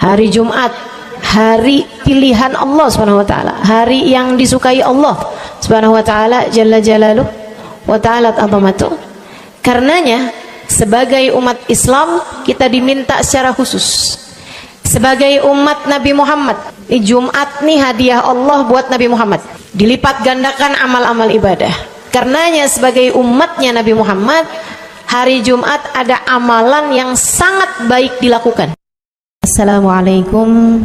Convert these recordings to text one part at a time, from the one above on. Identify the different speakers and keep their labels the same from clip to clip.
Speaker 1: Hari Jumat, hari pilihan Allah Subhanahu wa taala, hari yang disukai Allah Subhanahu wa taala jalla jalaluh wa ta'ala azamatuh. Karenanya sebagai umat Islam kita diminta secara khusus sebagai umat Nabi Muhammad, Jumat nih hadiah Allah buat Nabi Muhammad, dilipat gandakan amal-amal ibadah. Karenanya sebagai umatnya Nabi Muhammad, hari Jumat ada amalan yang sangat baik dilakukan. Assalamualaikum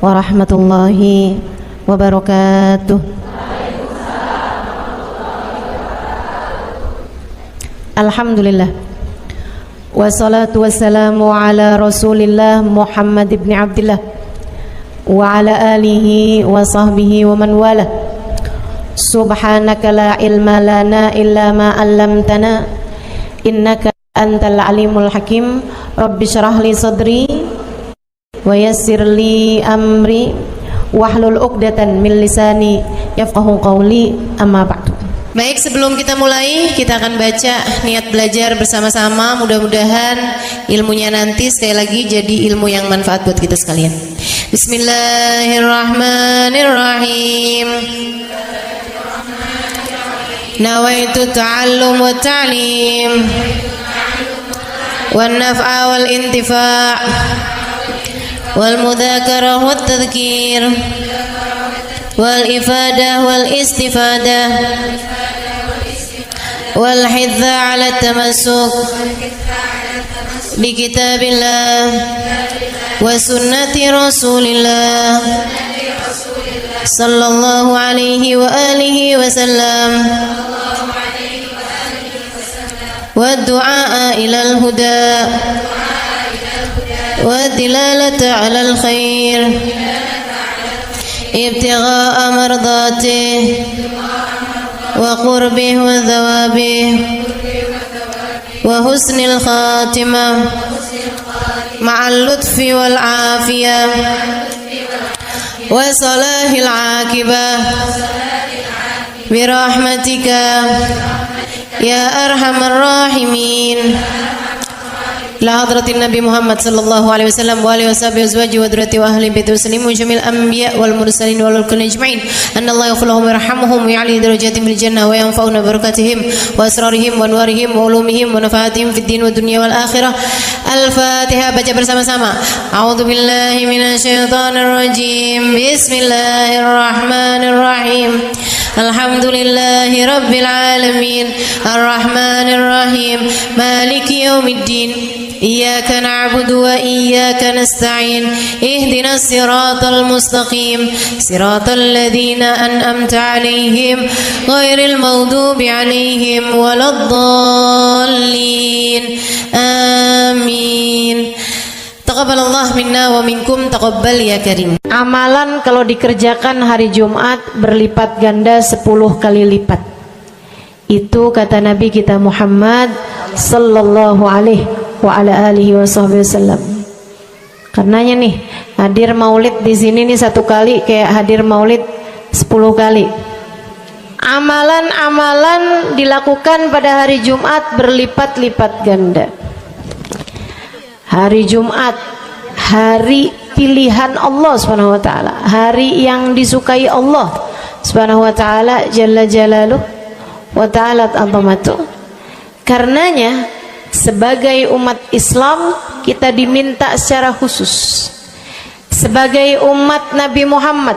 Speaker 1: warahmatullahi wabarakatuh. Alhamdulillah, wassalatu wassalamu ala rasulillah Muhammad ibn Abdillah wa ala alihi wa sahbihi wa man wala. Subhanaka la ilma lana illa ma 'allamtana innaka antal alimul hakim. Rabbi syrah li sadri wa yassir li amri wahlul 'uqdatan min lisani yafqahu qawli, amma ba'du. Baik, sebelum kita mulai, kita akan baca niat belajar bersama-sama. Mudah-mudahan ilmunya nanti sekali lagi jadi ilmu yang manfaat buat kita sekalian. Bismillahirrahmanirrahim. Nawaitu ta'allum wa ta'lim wan naf'a wal intifa' wal mudzakarah wat tadhkir wal ifadah wal istifadah wal hidza 'ala tamassuk bi kitabillah wa sunnati rasulillah sallallahu alaihi wa alihi wasallam wa du'a ila al-huda wa dilalata 'ala al-khair ibtigha'a mardatih wa qurbih wa thawabih wa husnil khatimah ma'al lutfi wal afiyah wa salahil aqibah birahmatika ya arhamar rahimin. La hadratin Nabi Muhammad sallallahu alaihi wasallam wa alihi washabihi azwaji wa dzurriyyati wa ahli baiti waslimu jamil anbiya wal mursalin wal kulli ajma'in anna Allah yaghfiruhum wa yarhamuhum wa ya'li darajatihim fil jannah wa yanfa'una barakatihim wa asrarihim wa anwarihim wa ulumihim wa nafaatihim fid din wa dunya wal akhirah. Al-Fatihah, baca bersama-sama. A'udzu billahi minasyaitonir rajim. Bismillahirrahmanirrahim. Alhamdulillahi rabbil alamin arrahmanir rahim maliki yaumiddin. Iyyaka na'budu wa iyyaka nasta'in ihdinas siratal mustaqim siratal ladzina an'amta 'alaihim ghairil maghdubi 'alaihim waladdallin. Amin. Taqabbalallah minna wa minkum, taqabbal ya karim. Amalan kalau dikerjakan hari Jumat berlipat ganda 10 kali lipat. Itu kata Nabi kita Muhammad sallallahu alaihi wa ala alihi wasallam. Karenanya nih, hadir maulid di sini nih 1 kali kayak hadir maulid 10 kali. Amalan-amalan dilakukan pada hari Jumat berlipat-lipat ganda. Hari Jumat, hari pilihan Allah Subhanahu wa taala, hari yang disukai Allah Subhanahu wa taala jalla jalaluh wa ta'ala azamatuh. Karenanya sebagai umat Islam kita diminta secara khusus sebagai umat Nabi Muhammad,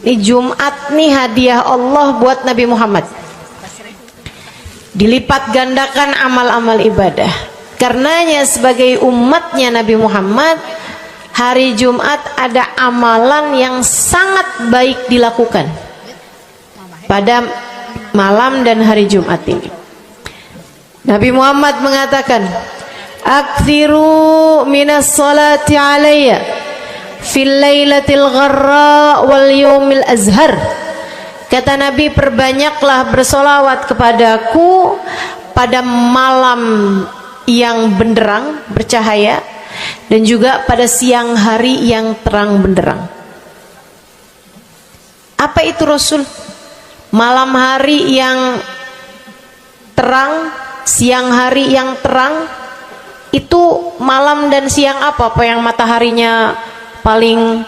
Speaker 1: Jumat nih hadiah Allah buat Nabi Muhammad, dilipat gandakan amal-amal ibadah. Karenanya sebagai umatnya Nabi Muhammad, hari Jumat ada amalan yang sangat baik dilakukan pada malam dan hari Jumat ini. Nabi Muhammad mengatakan, "Aktsiru minas salati alayya fil lailatil gharra wal yaumil azhar." Kata Nabi, perbanyaklah bersolawat kepadaku pada malam yang benderang, bercahaya, dan juga pada siang hari yang terang benderang. Apa itu Rasul? Malam hari yang terang, siang hari yang terang. Itu malam dan siang apa yang mataharinya paling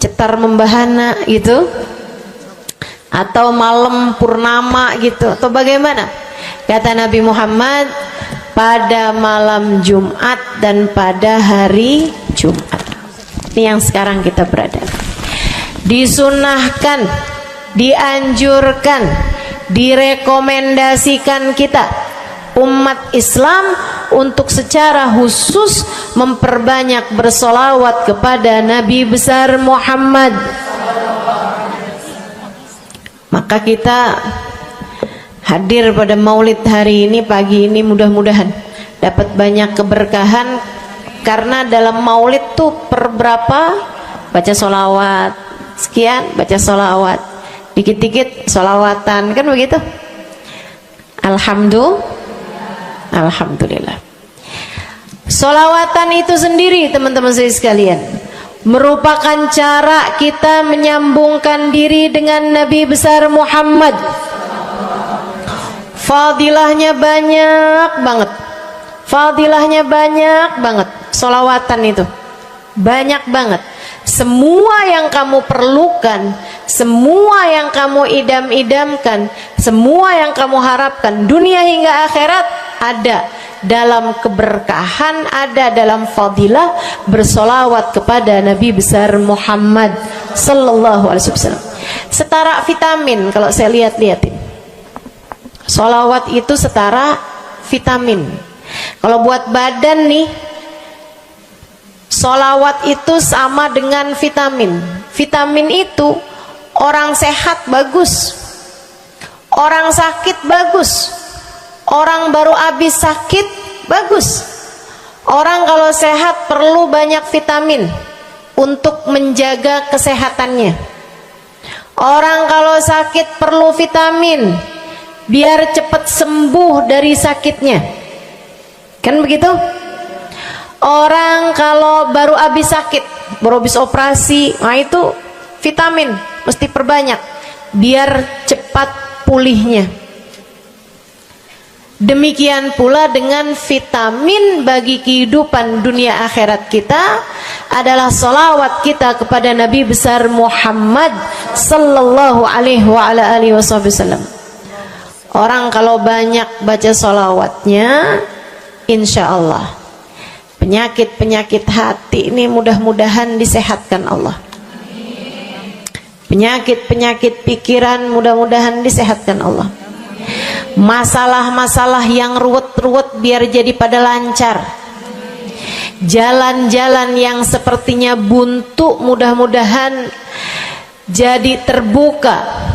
Speaker 1: cetar membahana gitu? Atau malam purnama gitu? Atau bagaimana? Kata Nabi Muhammad, pada malam Jumat dan pada hari Jumat. Ini yang sekarang kita berada. Disunahkan, dianjurkan, direkomendasikan kita umat Islam untuk secara khusus memperbanyak bersolawat kepada Nabi besar Muhammad. Maka kita hadir pada maulid hari ini, pagi ini, mudah-mudahan dapat banyak keberkahan. Karena dalam maulid tuh per berapa baca solawat, sekian baca solawat, dikit-dikit solawatan, kan begitu. Alhamdulillah. Solawatan itu sendiri teman-teman saya sekalian merupakan cara kita menyambungkan diri dengan Nabi besar Muhammad. Fadilahnya banyak banget. Fadilahnya banyak banget. Solawatan itu banyak banget. Semua yang kamu perlukan, semua yang kamu idam-idamkan, semua yang kamu harapkan, dunia hingga akhirat ada dalam keberkahan, ada dalam fadilah bersolawat kepada Nabi besar Muhammad sallallahu alaihi wasallam. Setara vitamin kalau saya lihat-lihatin. Solawat itu setara vitamin. Kalau buat badan nih, solawat itu sama dengan vitamin. Vitamin itu orang sehat bagus, orang sakit bagus, orang baru habis sakit bagus. Orang kalau sehat perlu banyak vitamin untuk menjaga kesehatannya. Orang kalau sakit perlu vitamin biar cepat sembuh dari sakitnya, kan begitu? Orang kalau baru habis sakit, baru habis operasi, nah itu vitamin mesti perbanyak biar cepat pulihnya. Demikian pula dengan vitamin bagi kehidupan dunia akhirat kita adalah solawat kita kepada Nabi besar Muhammad sallallahu alaihi wasallam. Orang kalau banyak baca solawatnya, insya Allah penyakit-penyakit hati ini mudah-mudahan disehatkan Allah. Penyakit-penyakit pikiran mudah-mudahan disehatkan Allah. Masalah-masalah yang ruwet-ruwet biar jadi pada lancar. Jalan-jalan yang sepertinya buntu mudah-mudahan jadi terbuka.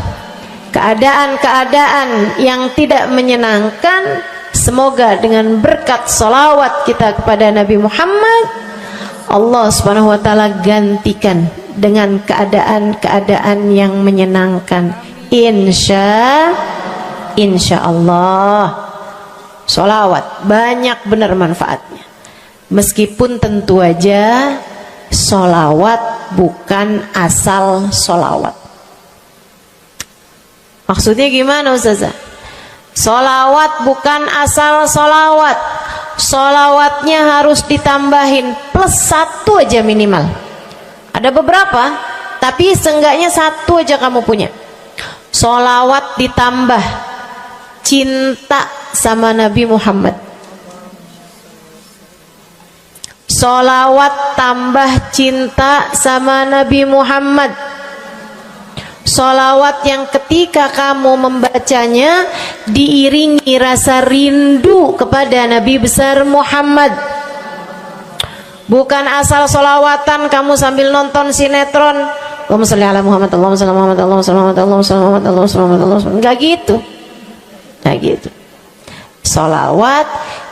Speaker 1: Keadaan-keadaan yang tidak menyenangkan, semoga dengan berkat salawat kita kepada Nabi Muhammad, Allah subhanahu wa ta'ala gantikan dengan keadaan-keadaan yang menyenangkan. Insya Allah. Salawat banyak benar manfaatnya. Meskipun tentu aja salawat bukan asal salawat. Maksudnya gimana Ustazah? Solawat bukan asal solawat. Solawatnya harus ditambahin plus 1 aja minimal. Ada beberapa, tapi seenggaknya 1 aja kamu punya. Solawat ditambah cinta sama Nabi Muhammad. Solawat tambah cinta sama Nabi Muhammad. Solawat yang ketika kamu membacanya diiringi rasa rindu kepada Nabi besar Muhammad. Bukan asal solawatan kamu sambil nonton sinetron, Allahumma sholli ala Muhammad, Allahumma sholli ala Muhammad, Allahumma sholli ala Muhammad, Allahumma sholli ala Muhammad, Allahumma sholli ala Muhammad, Allahumma sholli ala Muhammad. Enggak gitu. Enggak gitu. Solawat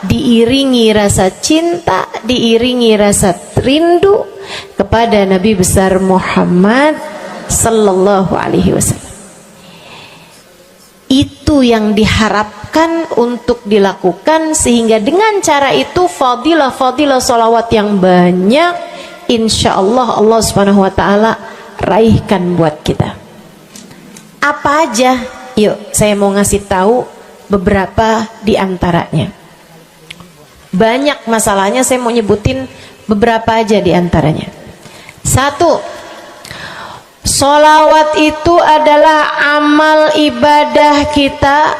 Speaker 1: diiringi rasa cinta, diiringi rasa rindu kepada Nabi besar Muhammad sallallahu alaihi wasallam. Itu yang diharapkan untuk dilakukan, sehingga dengan cara itu fadilah-fadilah salawat yang banyak insyaallah Allah subhanahu wa ta'ala raihkan buat kita. Apa aja? Yuk saya mau ngasih tahu beberapa di antaranya. Banyak masalahnya, saya mau nyebutin beberapa aja di antaranya. Satu, sholawat itu adalah amal ibadah kita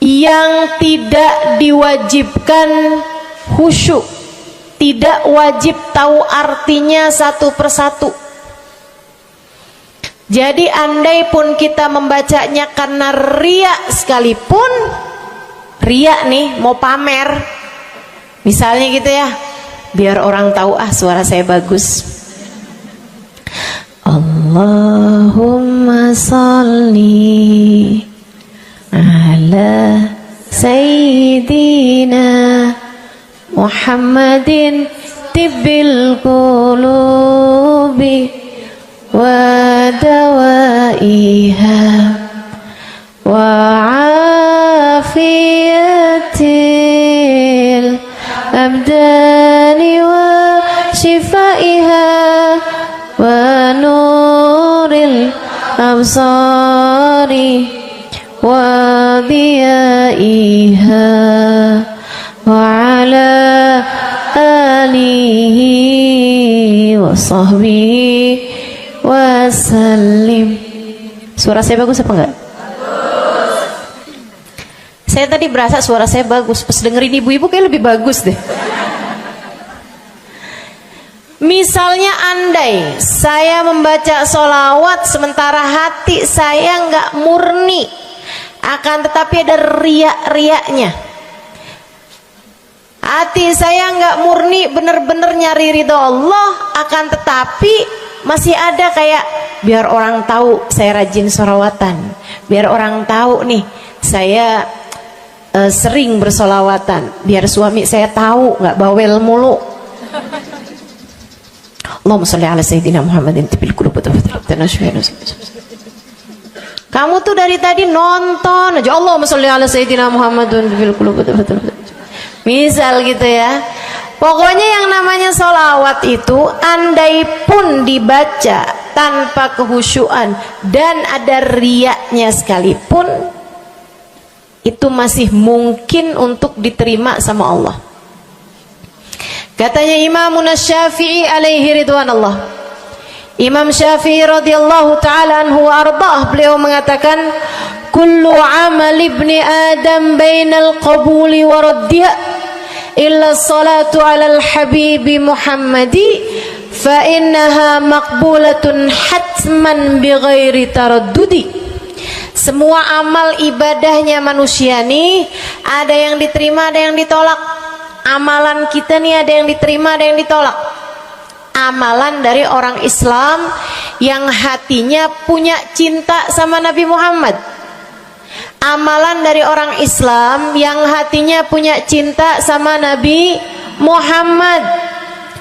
Speaker 1: yang tidak diwajibkan khusyuk, tidak wajib tahu artinya satu persatu. Jadi andai pun kita membacanya karena riya sekalipun, riya nih mau pamer, misalnya gitu ya, biar orang tahu suara saya bagus. Allahumma sholli ala sayyidina Muhammadin tibbil qulubi wa dawaiha wa afiyatil abdani wa shifaiha wa nuril absari wa diyaiha wa ala alihi wa sahbihi wa sallim. Suara saya bagus apa enggak? Bagus. Saya tadi berasa suara saya bagus, pas dengerin ibu-ibu kayak lebih bagus deh. Misalnya andai saya membaca sholawat sementara hati saya nggak murni, akan tetapi ada riak-riaknya. Hati saya nggak murni bener-bener nyari ridho Allah, akan tetapi masih ada kayak biar orang tahu saya rajin sholawatan, biar orang tahu nih saya sering bersolawatan, biar suami saya tahu nggak bawel mulu. Allahumma sholli ala sayyidina Muhammadin tibil qulub. Kamu tuh dari tadi nonton aja Allahumma sholli ala sayyidina Muhammadin tibil qulub. Misal gitu ya. Pokoknya yang namanya sholawat itu andai pun dibaca tanpa kehusyuan dan ada riaknya sekalipun, itu masih mungkin untuk diterima sama Allah. Katanya Imam Syafi'i alaihi ridwanallah, Imam Syafi'i radhiyallahu ta'ala anhu wa ardhah, beliau mengatakan kullu amal ibni adam bainal qabuli wa raddiha illa salatu ala al-habibi Muhammadi fa innaha maqbulatun hatman bighairi taraddudi. Semua amal ibadahnya manusia nih ada yang diterima, ada yang ditolak. Amalan kita nih ada yang diterima, ada yang ditolak. Amalan dari orang Islam yang hatinya punya cinta sama Nabi Muhammad, amalan dari orang Islam yang hatinya punya cinta sama Nabi Muhammad.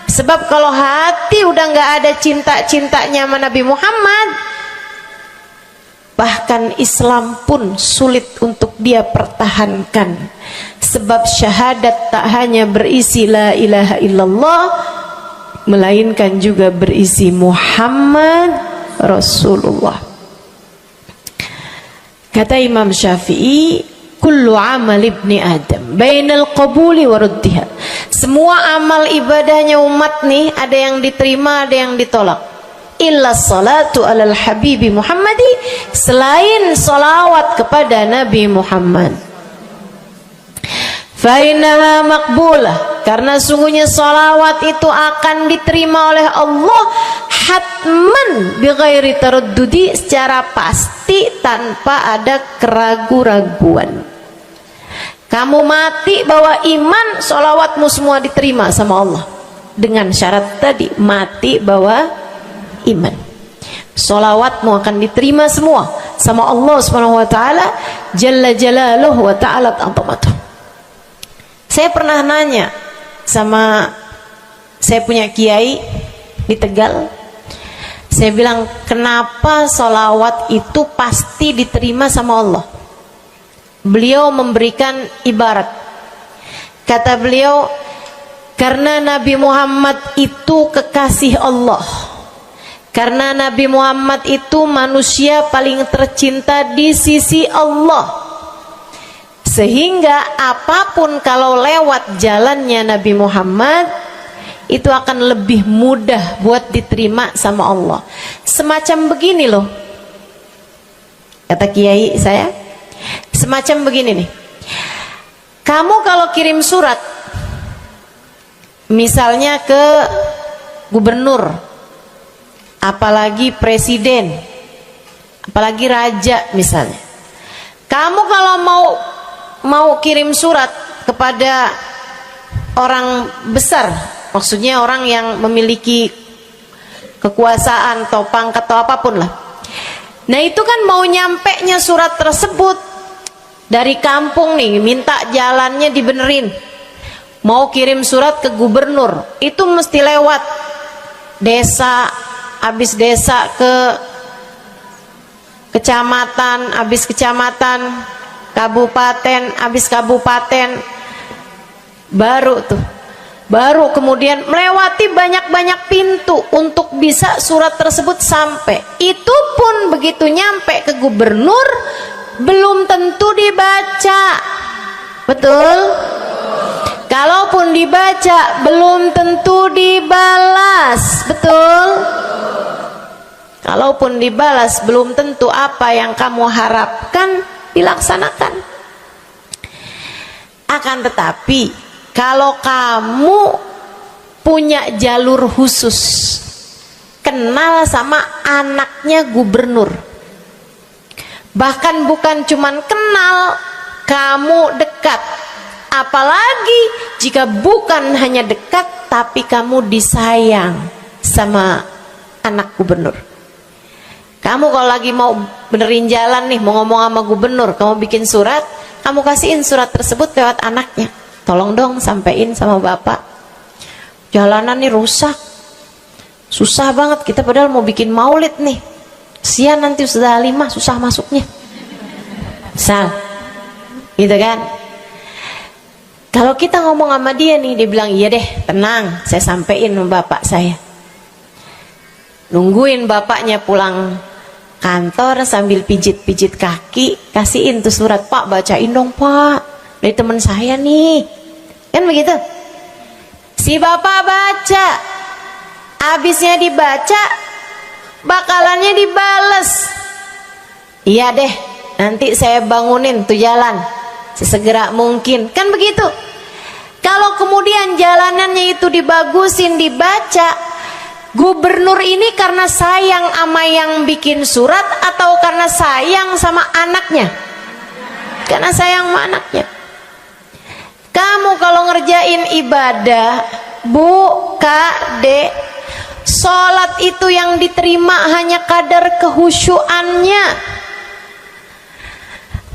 Speaker 1: Sebab kalau hati udah nggak ada cinta-cintanya sama Nabi Muhammad, bahkan Islam pun sulit untuk dia pertahankan. Sebab syahadat tak hanya berisi la ilaha illallah, melainkan juga berisi Muhammad Rasulullah. Kata Imam Syafi'i, kullu amal ibni adam bainal qabuli wa raddiha. Semua amal ibadahnya umat nih ada yang diterima, ada yang ditolak. Illa salatu alal habibi Muhammadi, selain salawat kepada Nabi Muhammad. Fa innaha maqbulah, karena sungguhnya salawat itu akan diterima oleh Allah hatman bighairi taraddudi, secara pasti tanpa ada keraguan-raguan. Kamu mati bawa iman, salawatmu semua diterima sama Allah. Dengan syarat tadi, mati bawa iman, salawatmu akan diterima semua sama Allah Subhanahu wa taala jalla jalaluhu wa ta'ala azamatuh. Saya pernah nanya sama saya punya kiai di Tegal, saya bilang kenapa salawat itu pasti diterima sama Allah? Beliau memberikan ibarat, kata beliau, karena Nabi Muhammad itu kekasih Allah. Karena Nabi Muhammad itu manusia paling tercinta di sisi Allah. Sehingga apapun kalau lewat jalannya Nabi Muhammad itu akan lebih mudah buat diterima sama Allah. Semacam begini loh, kata kiai saya, semacam begini nih. Kamu kalau kirim surat misalnya ke gubernur, apalagi presiden, apalagi raja misalnya, kamu kalau mau kirim surat kepada orang besar, maksudnya orang yang memiliki kekuasaan atau pangkat atau apapun lah. Nah itu kan mau nyampenya surat tersebut dari kampung nih, minta jalannya dibenerin, mau kirim surat ke gubernur, itu mesti lewat desa, habis desa ke kecamatan, habis kecamatan, kabupaten, habis kabupaten, baru kemudian melewati banyak-banyak pintu untuk bisa surat tersebut sampai. Itu pun begitu nyampe ke gubernur belum tentu dibaca, betul? Kalaupun dibaca belum tentu dibalas, betul? Kalaupun dibalas belum tentu apa yang kamu harapkan dilaksanakan. Akan tetapi kalau kamu punya jalur khusus, kenal sama anaknya gubernur, bahkan bukan cuman kenal, kamu dekat, apalagi jika bukan hanya dekat tapi kamu disayang sama anak gubernur. Kamu kalau lagi mau benerin jalan nih, mau ngomong sama gubernur, kamu bikin surat, kamu kasihin surat tersebut lewat anaknya, tolong dong sampein sama bapak, jalanan nih rusak, susah banget, kita padahal mau bikin maulid nih, sian nanti sudah 5 susah masuknya, misal gitu kan. Kalau kita ngomong sama dia nih, dia bilang iya deh, tenang, saya sampein sama bapak saya. Nungguin bapaknya pulang kantor sambil pijit-pijit kaki, kasihin tuh surat, Pak bacain dong Pak, dari teman saya nih, kan begitu. Si bapak baca, habisnya dibaca, bakalannya dibales, iya deh, nanti saya bangunin tuh jalan sesegera mungkin, kan begitu. Kalau kemudian jalanannya itu dibagusin, dibaca, gubernur ini karena sayang sama yang bikin surat atau karena sayang sama anaknya? Karena sayang sama anaknya. Kamu kalau ngerjain ibadah, Bu, Kak, Dek, sholat itu yang diterima hanya kadar kehusyuannya.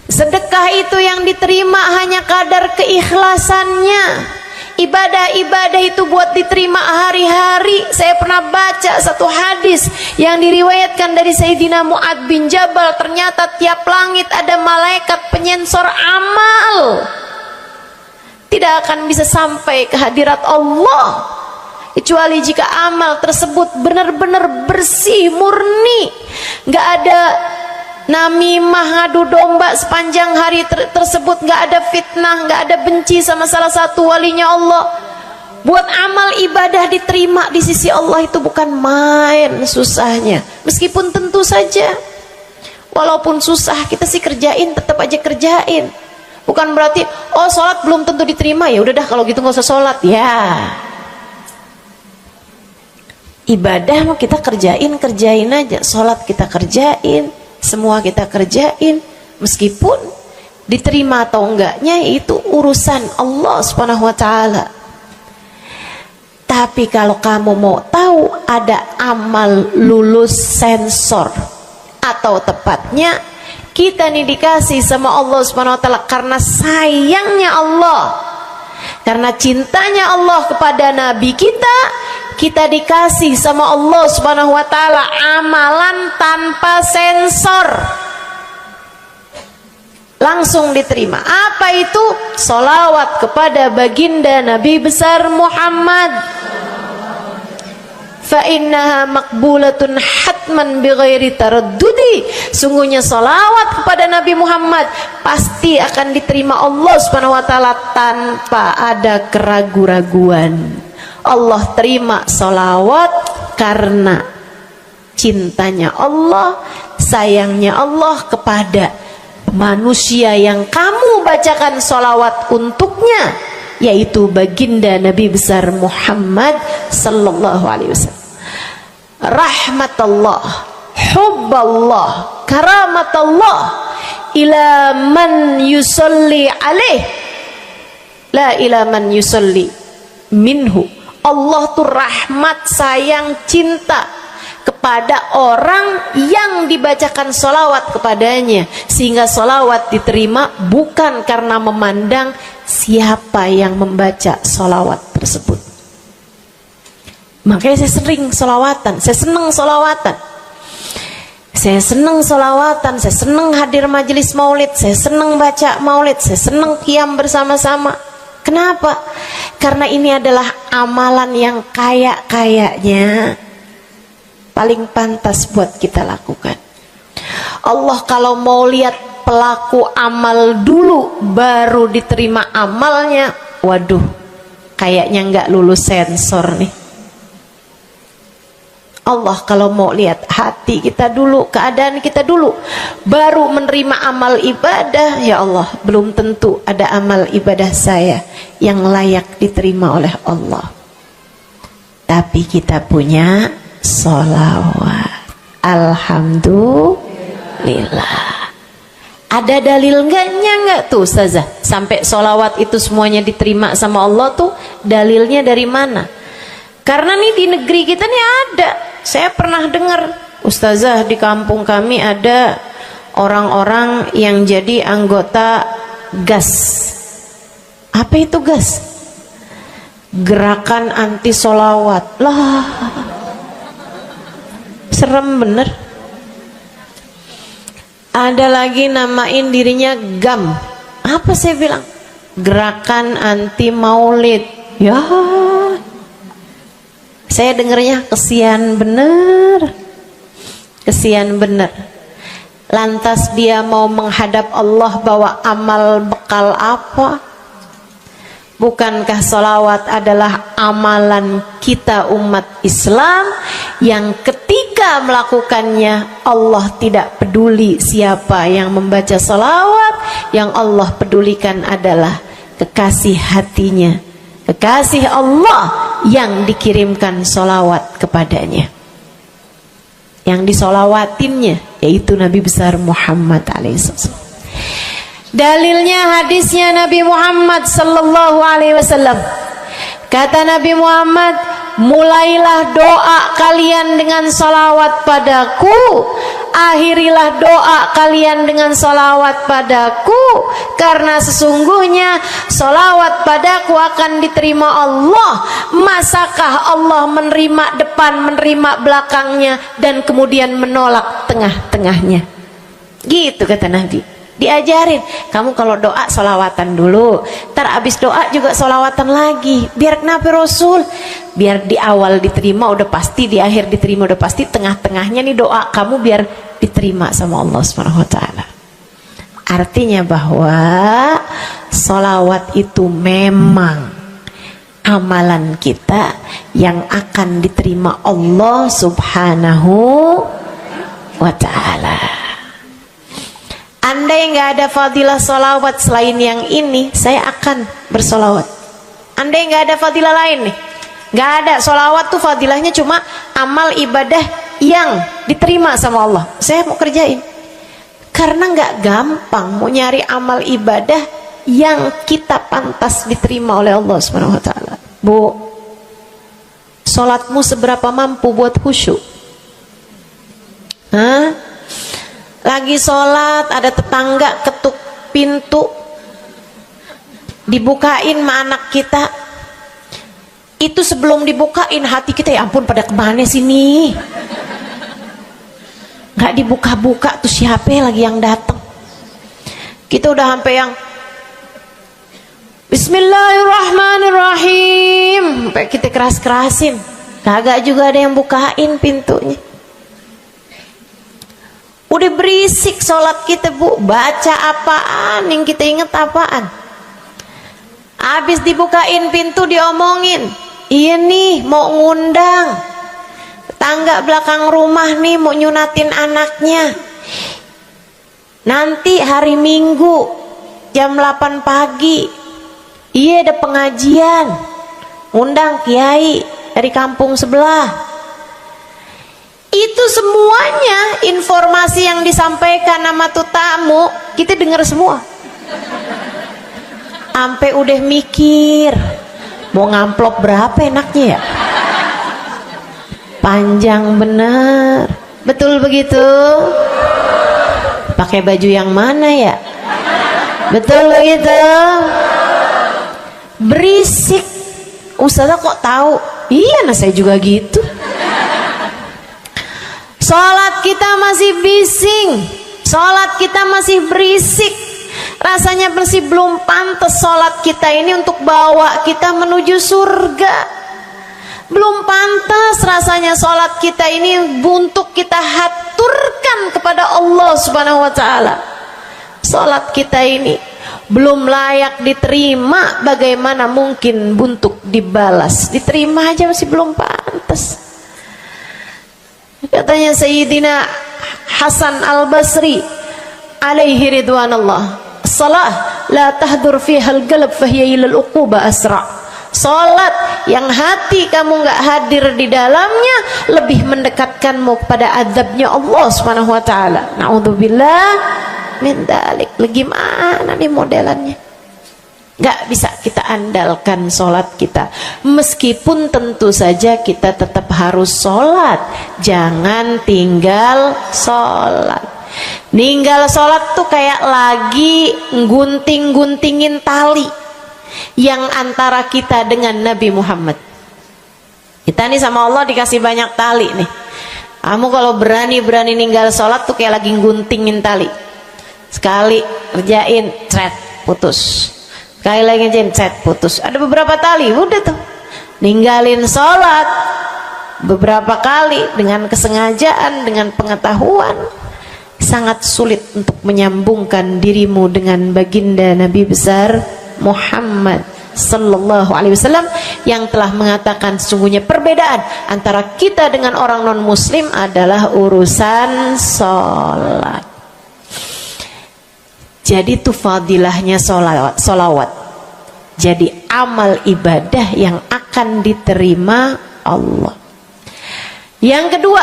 Speaker 1: Sedekah itu yang diterima hanya kadar keikhlasannya. Ibadah-ibadah itu buat diterima hari-hari. Saya pernah baca satu hadis yang diriwayatkan dari Sayyidina Mu'ad bin Jabal, ternyata tiap langit ada malaikat penyensor amal, tidak akan bisa sampai ke hadirat Allah kecuali jika amal tersebut benar-benar bersih, murni, nggak ada namimah, ngadu domba sepanjang hari tersebut, nggak ada fitnah, nggak ada benci sama salah satu walinya Allah. Buat amal ibadah diterima di sisi Allah itu bukan main susahnya. Meskipun tentu saja walaupun susah kita sih kerjain, tetap aja kerjain. Bukan berarti oh sholat belum tentu diterima, ya udah dah kalau gitu nggak usah sholat. Ya ibadah mau kita kerjain aja, sholat kita kerjain, semua kita kerjain, meskipun diterima atau enggaknya itu urusan Allah Subhanahu wa taala. Tapi kalau kamu mau tahu, ada amal lulus sensor, atau tepatnya kita nih dikasih sama Allah Subhanahu wa taala karena sayangnya Allah, karena cintanya Allah kepada nabi kita, kita dikasih sama Allah Subhanahu wa taala amalan tanpa sensor, langsung diterima. Apa itu? Sholawat kepada baginda Nabi besar Muhammad. fa innaha maqbulatun hatman bighairi taraddudi. Sungguhnya salawat kepada Nabi Muhammad pasti akan diterima Allah Subhanahu wa taala tanpa ada keraguan-raguan. Allah terima salawat karena cintanya Allah, sayangnya Allah kepada manusia yang kamu bacakan salawat untuknya, yaitu baginda Nabi besar Muhammad sallallahu alaihi wasallam. Rahmatullah, hubballah, karamatullah ila man yusalli alaih, la ila man yusalli minhu. Allah tuh rahmat, sayang, cinta kepada orang yang dibacakan solawat kepadanya, sehingga solawat diterima bukan karena memandang siapa yang membaca solawat tersebut. Makanya saya sering solawatan, saya senang solawatan, saya senang solawatan, saya senang hadir majelis maulid, saya senang baca maulid, saya senang qiyam bersama-sama. Kenapa? Karena ini adalah amalan yang kayaknya paling pantas buat kita lakukan. Allah kalau mau lihat pelaku amal dulu baru diterima amalnya, waduh, kayaknya nggak lulus sensor nih. Allah kalau mau lihat hati kita dulu, keadaan kita dulu, baru menerima amal ibadah, ya Allah, belum tentu ada amal ibadah saya yang layak diterima oleh Allah. Tapi kita punya sholawat, alhamdulillah. Ada dalil nggak tuh Ustazah sampai sholawat itu semuanya diterima sama Allah tuh? Dalilnya dari mana? Karena nih di negeri kita nih ada, saya pernah dengar Ustazah, di kampung kami ada orang-orang yang jadi anggota GAS. Apa itu GAS? Gerakan anti sholawat. Lah, serem bener. Ada lagi namain dirinya GAM. Apa saya bilang? Gerakan anti maulid. Ya, saya dengernya kesian bener, kesian bener. Lantas dia mau menghadap Allah bawa amal bekal apa? Bukankah sholawat adalah amalan kita umat Islam yang ketika melakukannya Allah tidak peduli siapa yang membaca sholawat, yang Allah pedulikan adalah kekasih hatinya, kekasih Allah yang dikirimkan sholawat kepadanya, yang disolawatinnya yaitu Nabi besar Muhammad alaihissalam. Dalilnya hadisnya Nabi Muhammad sallallahu alaihi wasallam. Kata Nabi Muhammad, mulailah doa kalian dengan salawat padaku, akhirilah doa kalian dengan salawat padaku, karena sesungguhnya salawat padaku akan diterima Allah. Masakah Allah menerima depan, menerima belakangnya, dan kemudian menolak tengah-tengahnya? Gitu kata Nabi. Diajarin, kamu kalau doa solawatan dulu, ntar abis doa juga solawatan lagi. Biar kenapa Rasul? Biar di awal diterima udah pasti, di akhir diterima udah pasti, tengah-tengahnya nih doa kamu biar diterima sama Allah Subhanahu wa taala. Artinya bahwa solawat itu memang amalan kita yang akan diterima Allah Subhanahu wa taala. Andai nggak ada fadilah solawat selain yang ini, saya akan bersolawat. Andai nggak ada fadilah lain nih, nggak ada, solawat tuh fadilahnya cuma amal ibadah yang diterima sama Allah, saya mau kerjain. Karena nggak gampang mau nyari amal ibadah yang kita pantas diterima oleh Allah Subhanahu wa taala. Bu, sholatmu seberapa mampu buat khusyuk? Hah? Lagi sholat, ada tetangga ketuk pintu, dibukain sama anak kita. Itu sebelum dibukain hati kita, ya ampun pada kemana sini? Gak dibuka-buka tuh siapa lagi yang datang? Kita udah sampai yang Bismillahirrahmanirrahim, sampai kita keras-kerasin. kagak juga ada yang bukain pintunya. Udah berisik sholat kita Bu, baca apaan, yang kita inget apaan. Habis dibukain pintu diomongin, iya nih mau ngundang tangga belakang rumah nih, mau nyunatin anaknya nanti hari Minggu jam 8 pagi. Iya ada pengajian, undang kiai dari kampung sebelah. Itu semuanya informasi yang disampaikan sama tuh tamu, kita dengar semua. Sampai udah mikir mau ngamplop berapa enaknya ya. Panjang bener. Betul begitu? Pakai baju yang mana ya? Betul begitu? Berisik. Ustazah kok tahu? Iya, nah saya juga gitu. Sholat kita masih bising, sholat kita masih berisik. Rasanya masih belum pantas sholat kita ini untuk bawa kita menuju surga. Belum pantas rasanya sholat kita ini untuk kita haturkan kepada Allah Subhanahu wa ta'ala. Sholat kita ini belum layak diterima, bagaimana mungkin untuk dibalas? Diterima aja masih belum pantas. Katanya Sayyidina Hasan Al-Basri alaihi ridwanallah, salah la tahdur fiha al-qalb fahiya ila al-uquba asra. Salat yang hati kamu enggak hadir di dalamnya lebih mendekatkanmu kepada azabnya Allah Subhanahu wa taala. Naudzubillah min dzalik. Gimana nih modelannya? Gak bisa kita andalkan sholat kita, meskipun tentu saja kita tetap harus sholat. Jangan tinggal sholat. Ninggal sholat tuh kayak lagi gunting-guntingin tali yang antara kita dengan Nabi Muhammad. Kita nih sama Allah dikasih banyak tali nih. Kamu kalau berani-berani ninggal sholat tuh kayak lagi guntingin tali. Sekali kerjain, cret, putus. Sekali lagi cet, putus. Ada beberapa tali, udah tuh ninggalin sholat beberapa kali dengan kesengajaan, dengan pengetahuan, sangat sulit untuk menyambungkan dirimu dengan baginda Nabi besar Muhammad sallallahu alaihi wasallam yang telah mengatakan sesungguhnya perbedaan antara kita dengan orang non muslim adalah urusan sholat. Jadi itu fadilahnya solawat. Jadi amal ibadah yang akan diterima Allah. Yang kedua,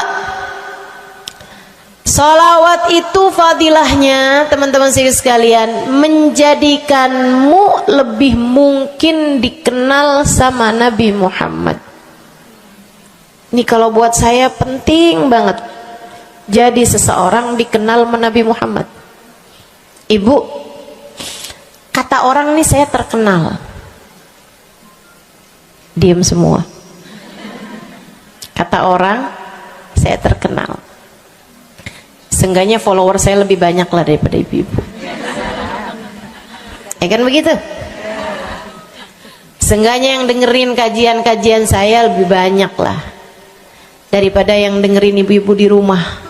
Speaker 1: solawat itu fadilahnya teman-teman sekalian menjadikanmu lebih mungkin dikenal sama Nabi Muhammad. Ini kalau buat saya penting banget. Jadi seseorang dikenal sama Nabi Muhammad. Ibu, kata orang nih saya terkenal. Diam semua. Kata orang saya terkenal. Seenggaknya follower saya lebih banyak lah daripada ibu-ibu. Ya kan begitu? Seenggaknya yang dengerin kajian-kajian saya lebih banyak lah daripada yang dengerin ibu-ibu di rumah.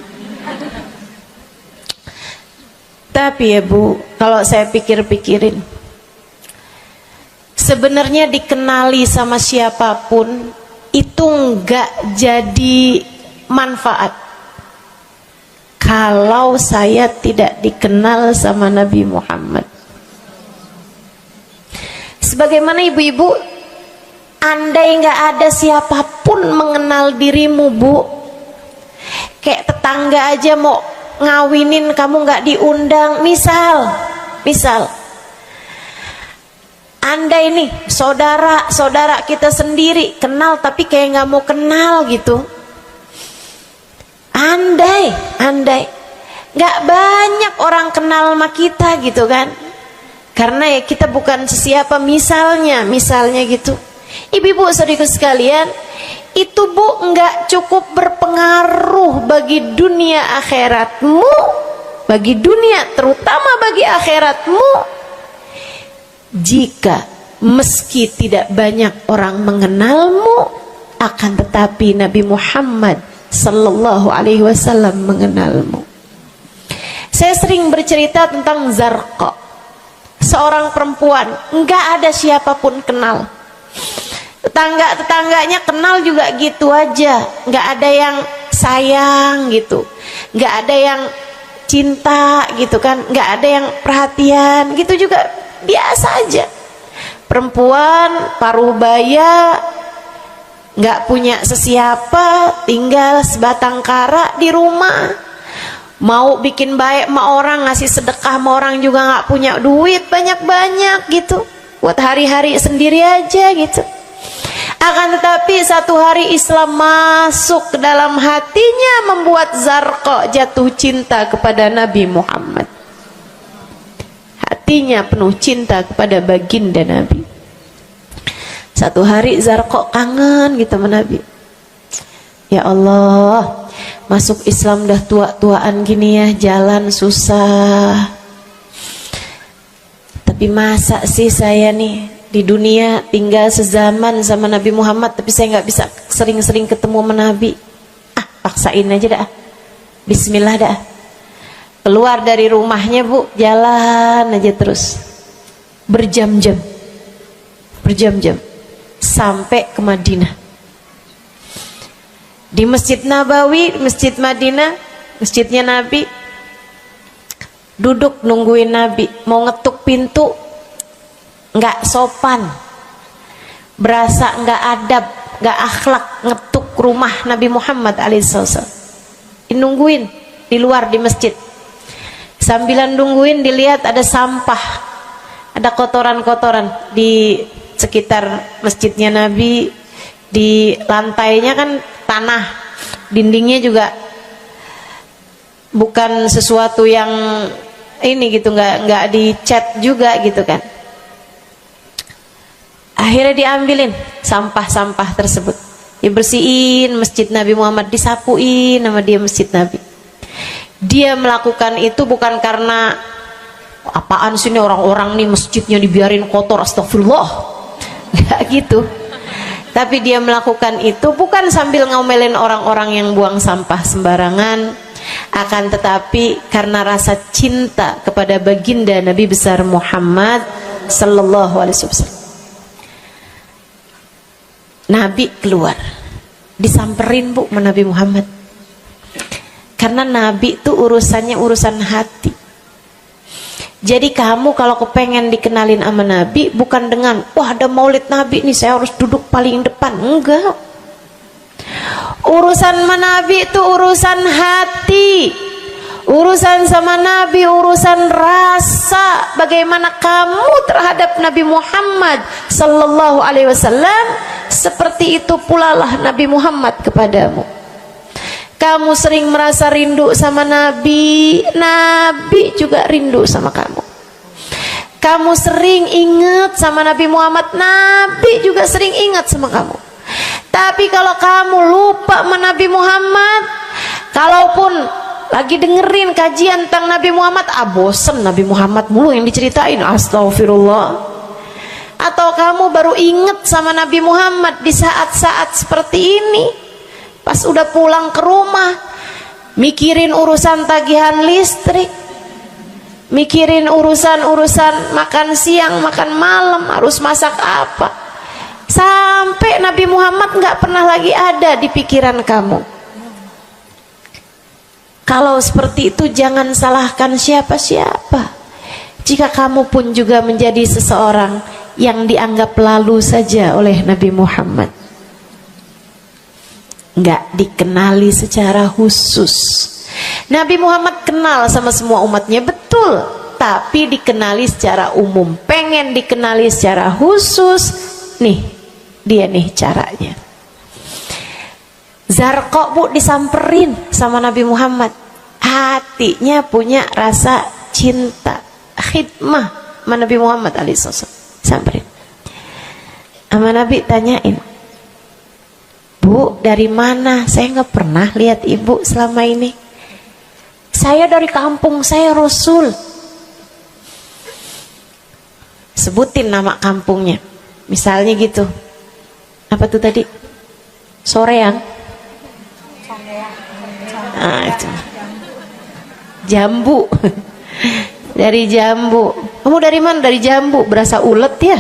Speaker 1: Tapi ya Bu, kalau saya pikir-pikirin, sebenarnya dikenali sama siapapun itu enggak jadi manfaat kalau saya tidak dikenal sama Nabi Muhammad. Sebagaimana ibu-ibu, andai enggak ada siapapun mengenal dirimu Bu, kayak tetangga aja mau ngawinin kamu nggak diundang, misal andai nih saudara kita sendiri kenal tapi kayak nggak mau kenal gitu, andai nggak banyak orang kenal sama kita gitu kan, karena ya kita bukan sesiapa, misalnya gitu. Ibu-ibu saudaraku sekalian, itu Bu enggak cukup berpengaruh bagi dunia akhiratmu, bagi dunia terutama bagi akhiratmu, jika meski tidak banyak orang mengenalmu akan tetapi Nabi Muhammad sallallahu alaihi wasallam mengenalmu. Saya sering bercerita tentang Zarqa, seorang perempuan, enggak ada siapapun kenal. Tetangga-tetangganya kenal juga gitu aja, enggak ada yang sayang gitu, enggak ada yang cinta gitu kan, enggak ada yang perhatian gitu, juga biasa aja. Perempuan paruh baya, nggak punya sesiapa, tinggal sebatang kara di rumah. Mau bikin baik sama orang, ngasih sedekah sama orang juga nggak punya duit banyak-banyak gitu, buat hari-hari sendiri aja gitu. Akan tetapi satu hari Islam masuk ke dalam hatinya, membuat Zarqa jatuh cinta kepada Nabi Muhammad. Hatinya penuh cinta kepada baginda Nabi. Satu hari Zarqa kangen gitu sama Nabi. Ya Allah, masuk Islam dah tua-tuaan gini ya, jalan susah. Tapi masa sih saya nih di dunia tinggal sezaman sama Nabi Muhammad, tapi saya nggak bisa sering-sering ketemu sama Nabi. Paksain aja dah. Bismillah dah. Keluar dari rumahnya bu, jalan aja terus berjam-jam sampai ke Madinah. Di Masjid Nabawi, Masjid Madinah, masjidnya Nabi, duduk nungguin Nabi. Mau ngetuk pintu nggak sopan, berasa nggak adab, nggak akhlak, ngetuk rumah Nabi Muhammad alaihissalam. Nungguin di luar di masjid. Sambilan nungguin dilihat ada sampah, ada kotoran-kotoran di sekitar masjidnya Nabi. Di lantainya kan tanah, dindingnya juga bukan sesuatu yang ini gitu, nggak dicat juga gitu kan. Akhirnya diambilin sampah-sampah tersebut, dibersihin masjid Nabi Muhammad, disapuin sama dia masjid Nabi. Dia melakukan itu bukan karena apaan sih nih orang-orang nih masjidnya dibiarin kotor, astagfirullah, nggak gitu. Tapi dia melakukan itu bukan sambil ngomelin orang-orang yang buang sampah sembarangan, akan tetapi karena rasa cinta kepada baginda Nabi besar Muhammad sallallahu alaihi wasallam. Nabi keluar, disamperin bu sama Nabi Muhammad. Karena Nabi itu urusannya urusan hati. Jadi kamu kalau kepengen dikenalin sama Nabi, bukan dengan wah ada maulid Nabi nih saya harus duduk paling depan. Enggak. Urusan sama Nabi itu urusan hati. Urusan sama Nabi urusan rasa. Bagaimana kamu terhadap Nabi Muhammad sallallahu alaihi wasallam, seperti itu pula lah Nabi Muhammad kepadamu. Kamu sering merasa rindu sama Nabi, Nabi juga rindu sama kamu. Kamu sering ingat sama Nabi Muhammad, Nabi juga sering ingat sama kamu. Tapi kalau kamu lupa sama Nabi Muhammad, kalaupun lagi dengerin kajian tentang Nabi Muhammad, bosen Nabi Muhammad mulu yang diceritain, astagfirullah. Atau kamu baru ingat sama Nabi Muhammad di saat-saat seperti ini, pas udah pulang ke rumah, mikirin urusan tagihan listrik, mikirin urusan makan siang, makan malam, harus masak apa, sampai Nabi Muhammad nggak pernah lagi ada di pikiran kamu. Kalau seperti itu jangan salahkan siapa-siapa. Jika kamu pun juga menjadi seseorang yang dianggap lalu saja oleh Nabi Muhammad, nggak dikenali secara khusus. Nabi Muhammad kenal sama semua umatnya, betul, tapi dikenali secara umum. Pengen dikenali secara khusus, nih dia nih caranya. Zarqa bu disamperin sama Nabi Muhammad, hatinya punya rasa cinta, khidmah sama Nabi Muhammad alaihissalam. Samperin sama Nabi, tanyain, Bu, dari mana? Saya nggak pernah lihat ibu selama ini. Saya dari kampung saya, Rasul. Sebutin nama kampungnya. Misalnya gitu. Apa tuh tadi? Soreang. Nah, itu. Jambu. Dari Jambu. Kamu dari mana? Dari Jambu. Berasa ulet ya?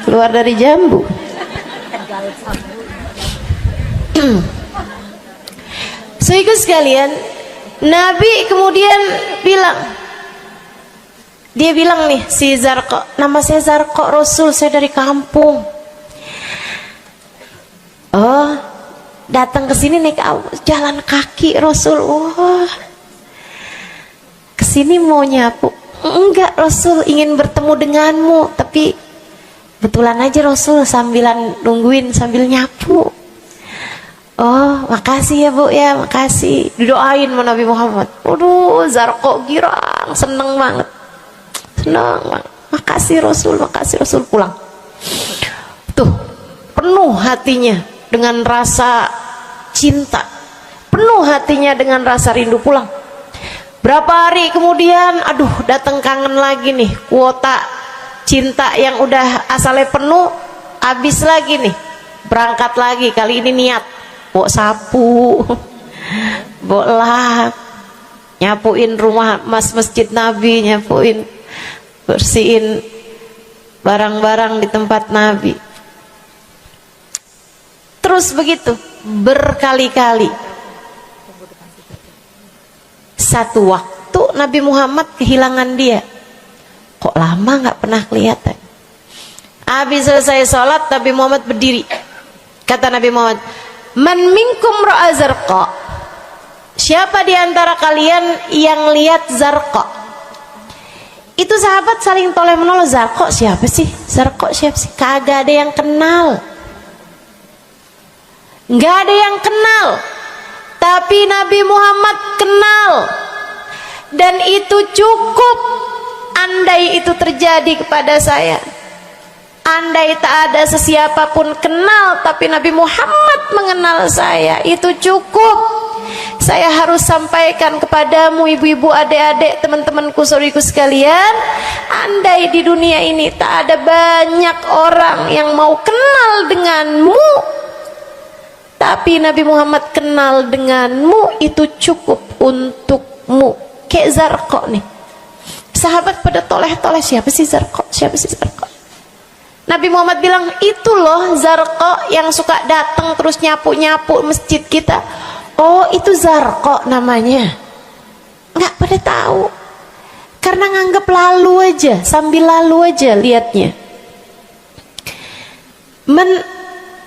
Speaker 1: Keluar dari Jambu. Sehingga sekalian, Nabi kemudian bilang, dia bilang nih si Zarqa, nama saya Zarqa Rasul, saya dari kampung. Oh, datang ke sini naik jalan kaki Rasul. Wah, kesini mau nyapu? Enggak Rasul, ingin bertemu denganmu, tapi betulan aja Rasul sambilan nungguin sambil nyapu. Oh, makasih ya Bu ya, makasih. Didoain sama Nabi Muhammad. Waduh, Zarqa girang, seneng banget. Senang banget. Makasih Rasul pulang. Tuh, penuh hatinya dengan rasa cinta. Penuh hatinya dengan rasa rindu pulang. Berapa hari kemudian, aduh datang kangen lagi nih. Kuota cinta yang udah asalnya penuh, habis lagi nih. Berangkat lagi, kali ini niat. Bawa sapu, bawa lap, nyapuin rumah masjid Nabi, nyapuin, bersihin barang-barang di tempat Nabi. Terus begitu berkali-kali. Satu waktu Nabi Muhammad kehilangan dia. Kok lama nggak pernah kelihatan. Habis selesai sholat, Nabi Muhammad berdiri. Kata Nabi Muhammad, "Man minkum ra'a Zarqa?" Siapa di antara kalian yang lihat Zarqa? Itu sahabat saling toleh menolong. Zarqa siapa sih? Zarqa siapa sih? Kagak ada yang kenal. Nggak ada yang kenal. Tapi Nabi Muhammad kenal. Dan itu cukup. Andai itu terjadi kepada saya, andai tak ada sesiapa pun kenal, tapi Nabi Muhammad mengenal saya, itu cukup. Saya harus sampaikan kepadamu ibu-ibu, adik-adik, teman-temanku, saudariku sekalian, andai di dunia ini tak ada banyak orang yang mau kenal denganmu, tapi Nabi Muhammad kenal denganmu, itu cukup untukmu. Kayak Zarqa nih, sahabat pada toleh-toleh, siapa sih Zarqa? Siapa sih Zarqa? Nabi Muhammad bilang, itu loh Zarqa yang suka datang terus nyapu-nyapu masjid kita. Oh, itu Zarqa namanya. Nggak pada tahu. Karena nganggap lalu aja, sambil lalu aja liatnya.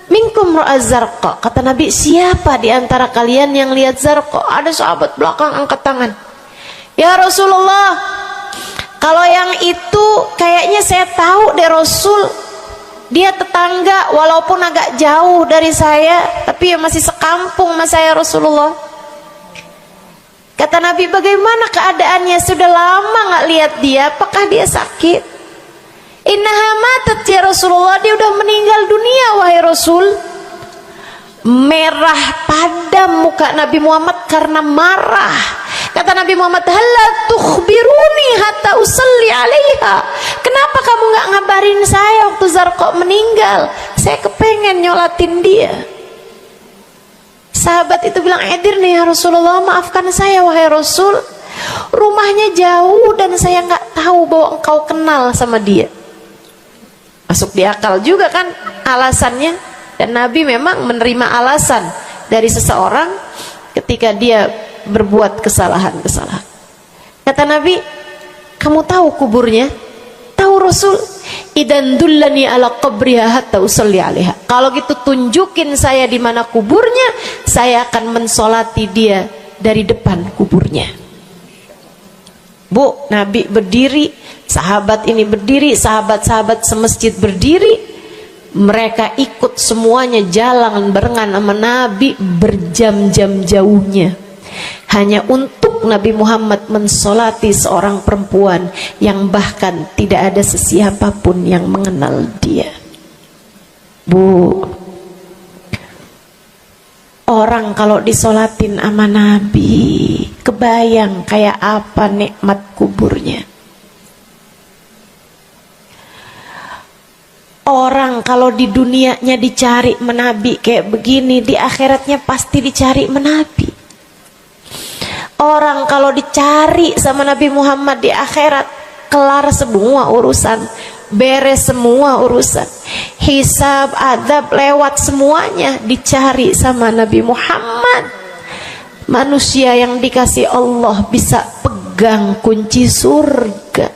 Speaker 1: Minkum ra'a Zarqa. Kata Nabi, siapa di antara kalian yang lihat Zarqa? Ada sahabat belakang angkat tangan. Ya Rasulullah, kalau yang itu kayaknya saya tahu deh Rasul. Dia tetangga walaupun agak jauh dari saya, tapi ya masih sekampung sama saya Rasulullah. Kata Nabi, bagaimana keadaannya? Sudah lama nggak lihat dia, apakah dia sakit? Innaha matat ya Rasulullah, dia udah meninggal dunia wahai Rasul. Merah padam muka Nabi Muhammad karena marah. Kata Nabi Muhammad, halla tukhbiruni hatta usalli alaiha. Kenapa kamu nggak ngabarin saya waktu Zarqa meninggal? Saya kepengen nyolatin dia. Sahabat itu bilang, edir nih ya Rasulullah, maafkan saya wahai Rasul. Rumahnya jauh dan saya nggak tahu bahwa engkau kenal sama dia. Masuk di akal juga kan alasannya. Dan Nabi memang menerima alasan dari seseorang ketika dia berbuat kesalahan-kesalahan. Kata Nabi, kamu tahu kuburnya? Tahu Rasul? Idan dullani ala qabriha hatta usalli alaiha. Kalau gitu tunjukin saya di mana kuburnya, saya akan mensolati dia dari depan kuburnya. Bu, Nabi berdiri, sahabat ini berdiri, sahabat-sahabat semasjid berdiri. Mereka ikut semuanya jalan barengan sama Nabi berjam-jam jauhnya, hanya untuk Nabi Muhammad mensolati seorang perempuan yang bahkan tidak ada sesiapa pun yang mengenal dia. Bu, orang kalau disolatin sama Nabi, kebayang kayak apa nikmat kuburnya.
Speaker 2: Orang kalau di dunianya dicari menabi kayak begini, di akhiratnya pasti dicari menabi. Orang kalau dicari sama Nabi Muhammad di akhirat, kelar semua urusan, beres semua urusan, hisab, adab lewat semuanya, dicari sama Nabi Muhammad. Manusia yang dikasih Allah bisa pegang kunci surga.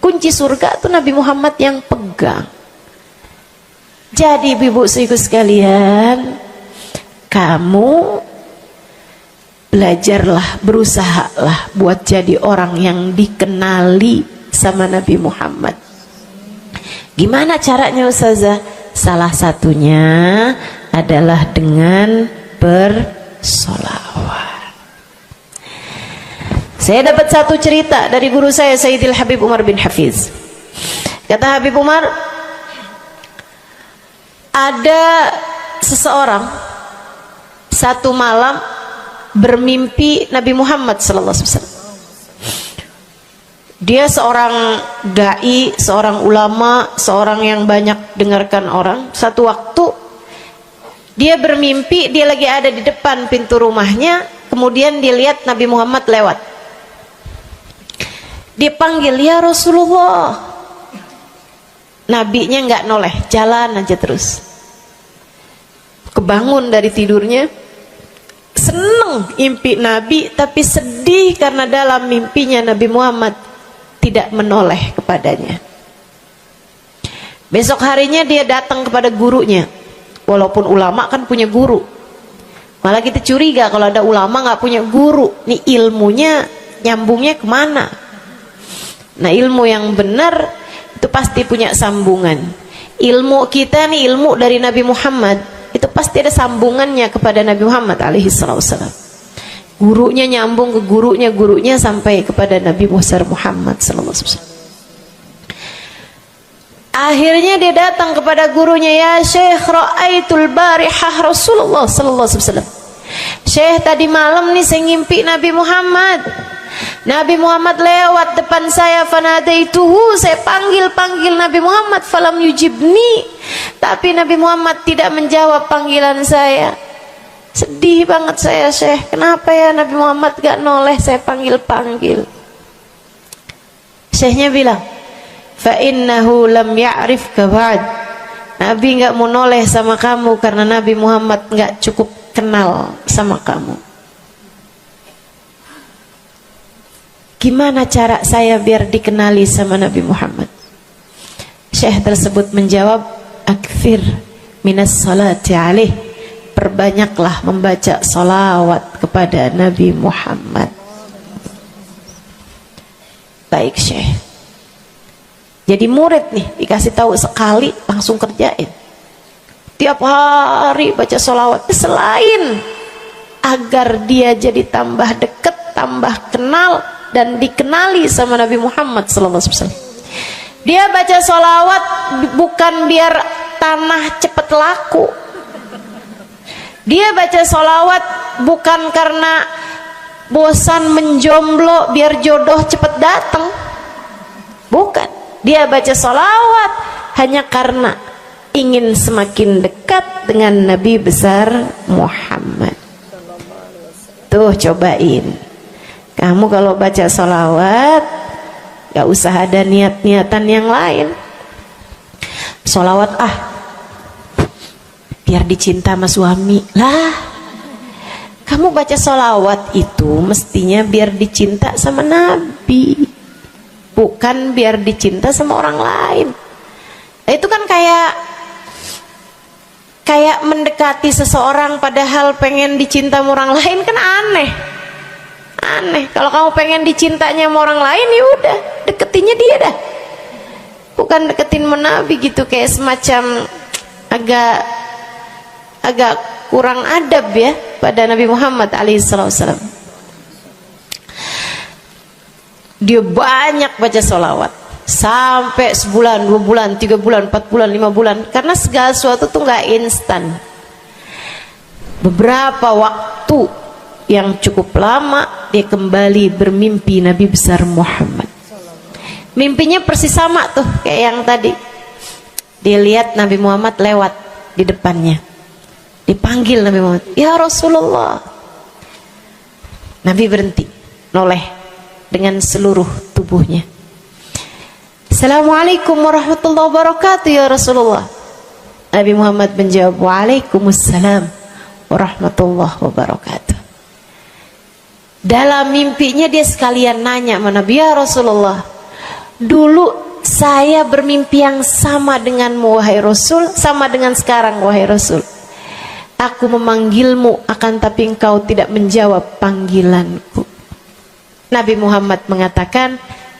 Speaker 2: Kunci surga itu Nabi Muhammad yang pegang. Jadi ibu-ibu sekalian, kamu belajarlah, berusahalah buat jadi orang yang dikenali sama Nabi Muhammad. Gimana caranya Ustazah? Salah satunya adalah dengan bersolawat. Saya dapat satu cerita dari guru saya, Sayyidil Habib Umar bin Hafiz. Kata Habib Umar, ada seseorang satu malam bermimpi Nabi Muhammad SAW. Dia seorang dai, seorang ulama, seorang yang banyak dengarkan orang. Satu waktu dia bermimpi, dia lagi ada di depan pintu rumahnya, kemudian dia lihat Nabi Muhammad lewat. Dia panggil, "Ya Rasulullah." Nabinya nggak noleh, jalan aja terus. Kebangun dari tidurnya, seneng impi Nabi, tapi sedih karena dalam mimpinya Nabi Muhammad tidak menoleh kepadanya. Besok harinya dia datang kepada gurunya. Walaupun ulama kan punya guru, malah kita curiga kalau ada ulama nggak punya guru. Nih ilmunya nyambungnya kemana? Nah, ilmu yang benar itu pasti punya sambungan. Ilmu kita nih, ilmu dari Nabi Muhammad, itu pasti ada sambungannya kepada Nabi Muhammad alaihi wasallam. Gurunya nyambung ke gurunya, gurunya sampai kepada Nabi Muhammad sallallahu alaihi wasallam. Akhirnya dia datang kepada gurunya, "Ya Syekh, ra'aitul barihah Rasulullah sallallahu alaihi wasallam." Syekh, tadi malam nih saya ngimpi Nabi Muhammad. Nabi Muhammad lewat depan saya, fanadaituhu, saya panggil Nabi Muhammad, falam yujibni, tapi Nabi Muhammad tidak menjawab panggilan saya. Sedih banget saya, Syekh. Kenapa ya Nabi Muhammad gak noleh saya panggil-panggil? Syekhnya bilang, fa innahu lam ya'rifka ba'd. Nabi gak mau noleh sama kamu karena Nabi Muhammad gak cukup kenal sama kamu. Gimana cara saya biar dikenali sama Nabi Muhammad? Syekh tersebut menjawab, akfir minas salati alaih, perbanyaklah membaca salawat kepada Nabi Muhammad. Baik Syekh. Jadi murid nih, dikasih tahu sekali langsung kerjain. Tiap hari baca salawat. Selain agar dia jadi tambah dekat, tambah kenal dan dikenali sama Nabi Muhammad SAW. Dia baca sholawat bukan biar tanah cepat laku. Dia baca sholawat bukan karena bosan menjomblo biar jodoh cepat datang. Bukan. Dia baca sholawat hanya karena ingin semakin dekat dengan Nabi besar Muhammad. Tuh cobain. Kamu kalau baca sholawat gak usah ada niat-niatan yang lain. Sholawat biar dicinta sama suami lah. Kamu baca sholawat itu mestinya biar dicinta sama Nabi, bukan biar dicinta sama orang lain. Nah, itu kan kayak mendekati seseorang padahal pengen dicinta sama orang lain, kan aneh. Kalau kamu pengen dicintanya sama orang lain, ya udah deketinnya dia dah, bukan deketin Nabi gitu, kayak semacam agak kurang adab ya pada Nabi Muhammad alaihissalam. Dia banyak baca sholawat sampai sebulan, 2 bulan, 3 bulan, 4 bulan, 5 bulan, karena segala sesuatu tuh nggak instan. Beberapa waktu yang cukup lama dia kembali bermimpi Nabi besar Muhammad. Mimpinya persis sama tuh kayak yang tadi. Dia lihat Nabi Muhammad lewat di depannya. Dipanggil Nabi Muhammad, "Ya Rasulullah." Nabi berhenti, noleh dengan seluruh tubuhnya. "Assalamualaikum warahmatullahi wabarakatuh ya Rasulullah." Nabi Muhammad menjawab, "Waalaikumsalam warahmatullahi wabarakatuh." Dalam mimpinya dia sekalian nanya sama Nabi, "Ya Rasulullah, dulu saya bermimpi yang sama denganmu wahai Rasul, sama dengan sekarang wahai Rasul. Aku memanggilmu akan tapi engkau tidak menjawab panggilanku." Nabi Muhammad mengatakan,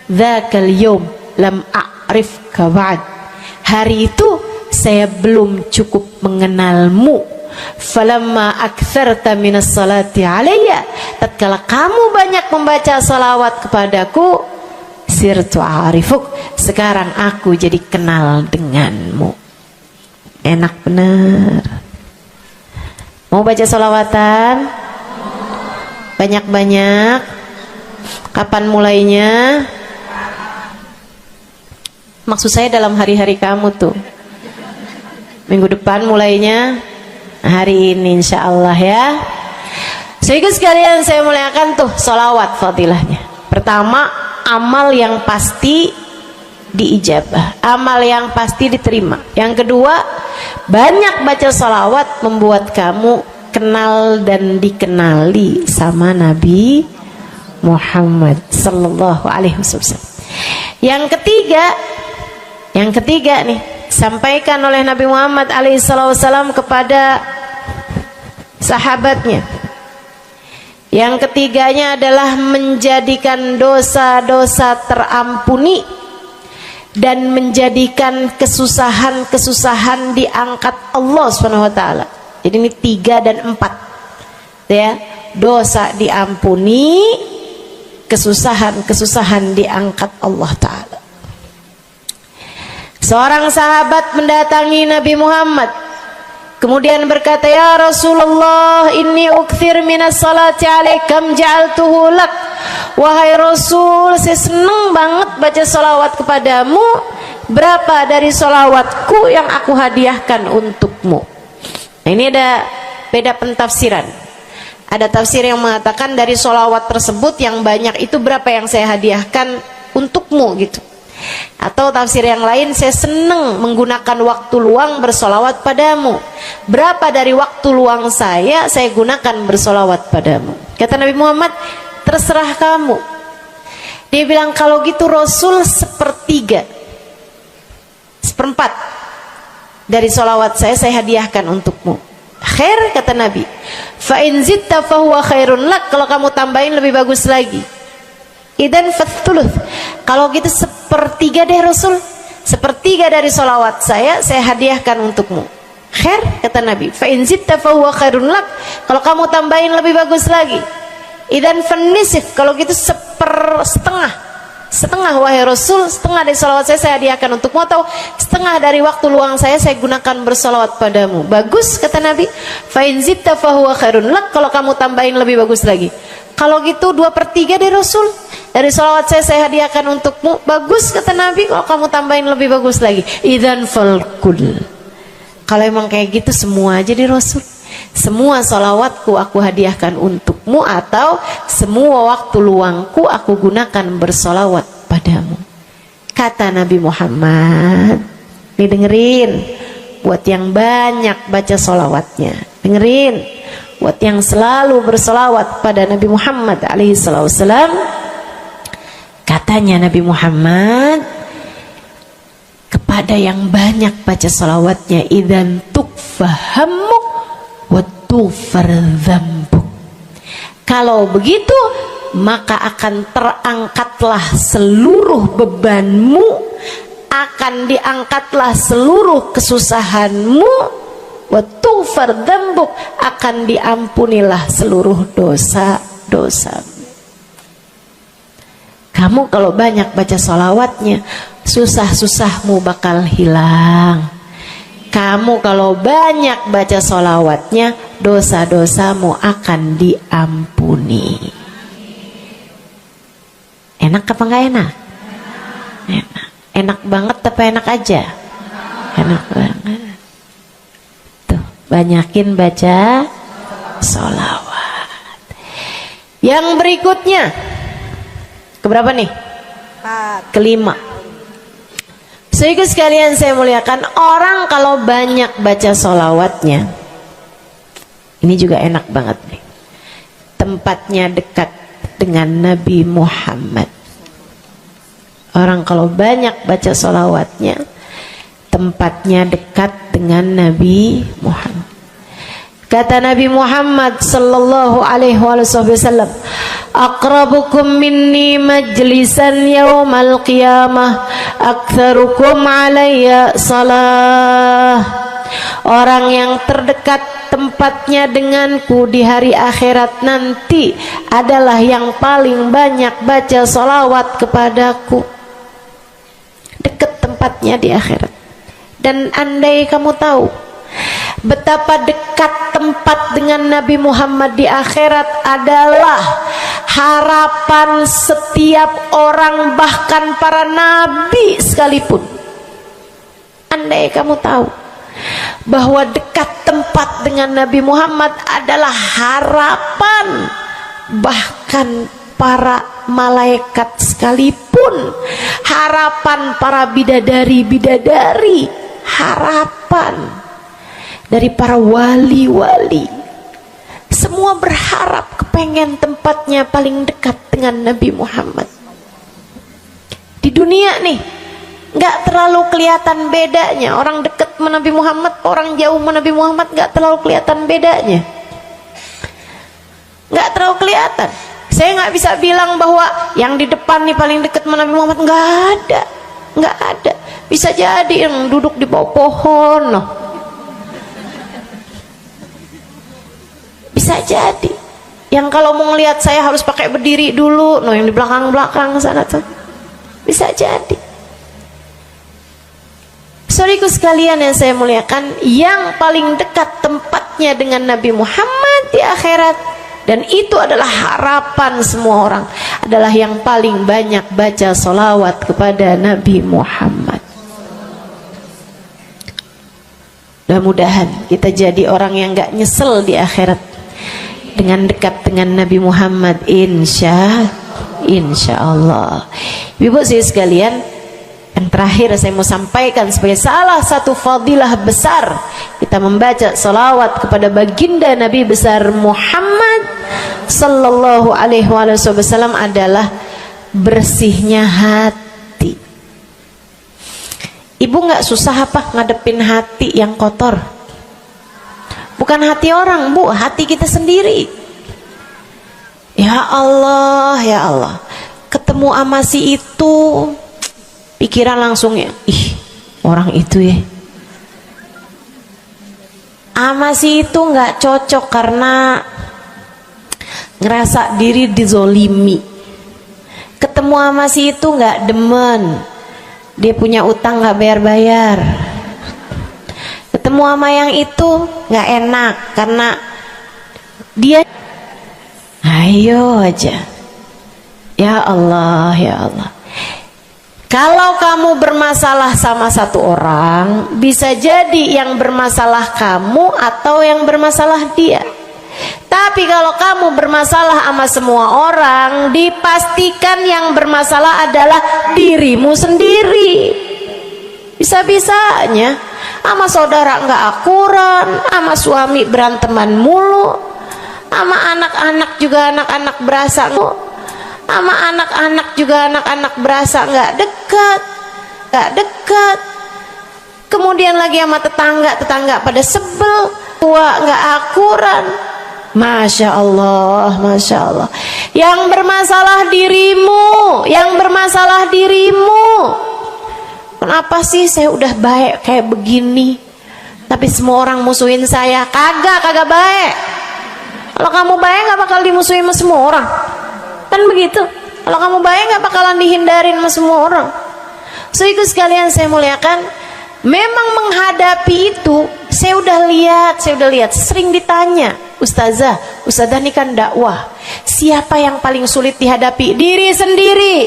Speaker 2: "Dzakal yaum lam a'rifka ba'd." Hari itu saya belum cukup mengenalmu. Falamma aktsarta minas salati alayya, tatkala kamu banyak membaca salawat kepadaku, sirtu a'rifuk, sekarang aku jadi kenal denganmu. Enak bener. Mau baca salawatan? Banyak-banyak. Kapan mulainya? Maksud saya dalam hari-hari kamu tuh. Minggu depan mulainya, hari ini insya Allah ya. Sehingga sekalian saya muliakan tuh salawat fadilahnya. Pertama, amal yang pasti diijabah, amal yang pasti diterima. Yang kedua, banyak baca salawat membuat kamu kenal dan dikenali sama Nabi Muhammad sallallahu alaihi wasallam. Yang ketiga nih, sampaikan oleh Nabi Muhammad alaihi wasallam kepada sahabatnya. Yang ketiganya adalah menjadikan dosa-dosa terampuni dan menjadikan kesusahan-kesusahan diangkat Allah SWT. Jadi ini 3 dan 4 ya. Dosa diampuni, kesusahan-kesusahan diangkat Allah Ta'ala. Seorang sahabat mendatangi Nabi Muhammad, kemudian berkata, "Ya Rasulullah, inni ukthir minas salati alaikam ja'altuhu lak." Wahai Rasul, saya senang banget baca salawat kepadamu. Berapa dari salawatku yang aku hadiahkan untukmu? Nah, ini ada beda pentafsiran. Ada tafsir yang mengatakan dari salawat tersebut yang banyak itu berapa yang saya hadiahkan untukmu gitu. Atau tafsir yang lain, saya senang menggunakan waktu luang bersolawat padamu. Berapa dari waktu luang saya gunakan bersolawat padamu? Kata Nabi Muhammad, terserah kamu. Dia bilang, kalau gitu Rasul 1/3, 1/4 dari solawat saya hadiahkan untukmu. Khair, kata Nabi. Fa in zitta fahuwa khairun lak, kalau kamu tambahin lebih bagus lagi. Idan fathuluth, kalau gitu 1/3 deh Rasul, 1/3 dari solawat saya hadiahkan untukmu. Khair, kata Nabi. Fa in zitta fahuwa khairun lak, kalau kamu tambahin lebih bagus lagi. Idan fanisif, kalau gitu 1/2 wahai Rasul, 1/2 dari solawat saya hadiahkan untukmu, atau 1/2 dari waktu luang saya gunakan bersolawat padamu. Bagus, kata Nabi. Fa in zitta fahuwa khairun lak, kalau kamu tambahin lebih bagus lagi. Kalau gitu 2/3 deh Rasul, dari salawat saya hadiahkan untukmu. Bagus, kata Nabi, kalau kamu tambahin lebih bagus lagi. Idzan falkul, kalau emang kayak gitu semua aja di Rasul. Semua salawatku aku hadiahkan untukmu, atau semua waktu luangku aku gunakan bersolawat padamu. Kata Nabi Muhammad, nih dengerin, buat yang banyak baca solawatnya, dengerin, buat yang selalu bersolawat pada Nabi Muhammad alaihissalam. Katanya Nabi Muhammad kepada yang banyak baca salawatnya, idzan tukfahamu wa tughfar dzambuk, kalau begitu maka akan terangkatlah seluruh bebanmu, akan diangkatlah seluruh kesusahanmu, wa tughfar dzambuk, akan diampunilah seluruh dosa-dosamu. Kamu kalau banyak baca salawatnya, susah-susahmu bakal hilang. Kamu kalau banyak baca salawatnya, dosa-dosamu akan diampuni. Enak apa enggak enak? Enak. Enak banget apa enak aja? Enak banget. Tuh, banyakin baca sholawat. Yang berikutnya, keberapa nih? Kelima. Sehingga sekalian saya muliakan, orang kalau banyak baca sholawatnya, ini juga enak banget nih. Tempatnya dekat dengan Nabi Muhammad. Orang kalau banyak baca sholawatnya, tempatnya dekat dengan Nabi Muhammad. Kata Nabi Muhammad sallallahu alaihi wasallam, aqrabukum minni majlisan yaumal qiyamah aktsarukum alayya salah. Orang yang terdekat tempatnya denganku di hari akhirat nanti adalah yang paling banyak baca salawat kepadaku. Dekat tempatnya di akhirat. Dan andai kamu tahu betapa dekat tempat dengan Nabi Muhammad di akhirat adalah harapan setiap orang, bahkan para nabi sekalipun. Andai kamu tahu bahwa dekat tempat dengan Nabi Muhammad adalah harapan bahkan para malaikat sekalipun, harapan para bidadari-bidadari, harapan dari para wali-wali, semua berharap kepengen tempatnya paling dekat dengan Nabi Muhammad. Di dunia nih nggak terlalu kelihatan bedanya, orang dekat sama Nabi Muhammad, orang jauh sama Nabi Muhammad nggak terlalu kelihatan bedanya, nggak terlalu kelihatan. Saya nggak bisa bilang bahwa yang di depan nih paling dekat sama Nabi Muhammad, nggak ada, nggak ada. Bisa jadi yang duduk di bawah pohon loh. Bisa jadi yang kalau mau ngelihat saya harus pakai berdiri dulu, yang di belakang sana tuh. Bisa jadi. Saudaraku sekalian yang saya muliakan, yang paling dekat tempatnya dengan Nabi Muhammad di akhirat, dan itu adalah harapan semua orang, adalah yang paling banyak baca sholawat kepada Nabi Muhammad. Mudah-mudahan kita jadi orang yang gak nyesel di akhirat dengan dekat dengan Nabi Muhammad, insya Allah. Ibu saya sekalian, yang terakhir saya mau sampaikan sebagai salah satu fadilah besar kita membaca salawat kepada baginda Nabi besar Muhammad sallallahu alaihi wasallam adalah bersihnya hati. Ibu nggak susah apa ngadepin hati yang kotor? Bukan hati orang, Bu, hati kita sendiri. Ya Allah, ya Allah. Ketemu sama si itu, pikiran langsung ya, ih, orang itu ya. Sama si itu nggak cocok karena ngerasa diri dizolimi. Ketemu sama si itu nggak demen, dia punya utang nggak bayar-bayar. Ketemu sama yang itu nggak enak karena dia, ayo aja. Ya Allah, ya Allah. Kalau kamu bermasalah sama satu orang, bisa jadi yang bermasalah kamu atau yang bermasalah dia. Tapi kalau kamu bermasalah sama semua orang, dipastikan yang bermasalah adalah dirimu sendiri. Bisa-bisanya sama saudara nggak akuran, sama suami beranteman mulu, sama anak-anak juga anak-anak berasa, sama anak-anak juga anak-anak berasa nggak dekat. Kemudian lagi sama tetangga pada sebel, tua nggak akuran. Masya Allah, Masya Allah. Yang bermasalah dirimu, Kenapa sih saya udah baik kayak begini, tapi semua orang musuhin saya? Kagak baik. Kalau kamu baik nggak bakal dimusuhin sama semua orang, kan begitu. Kalau kamu baik nggak bakalan dihindarin sama semua orang. So itu sekalian saya muliakan, memang menghadapi itu saya udah lihat, sering ditanya, Ustazah ini kan dakwah, siapa yang paling sulit dihadapi? Diri sendiri.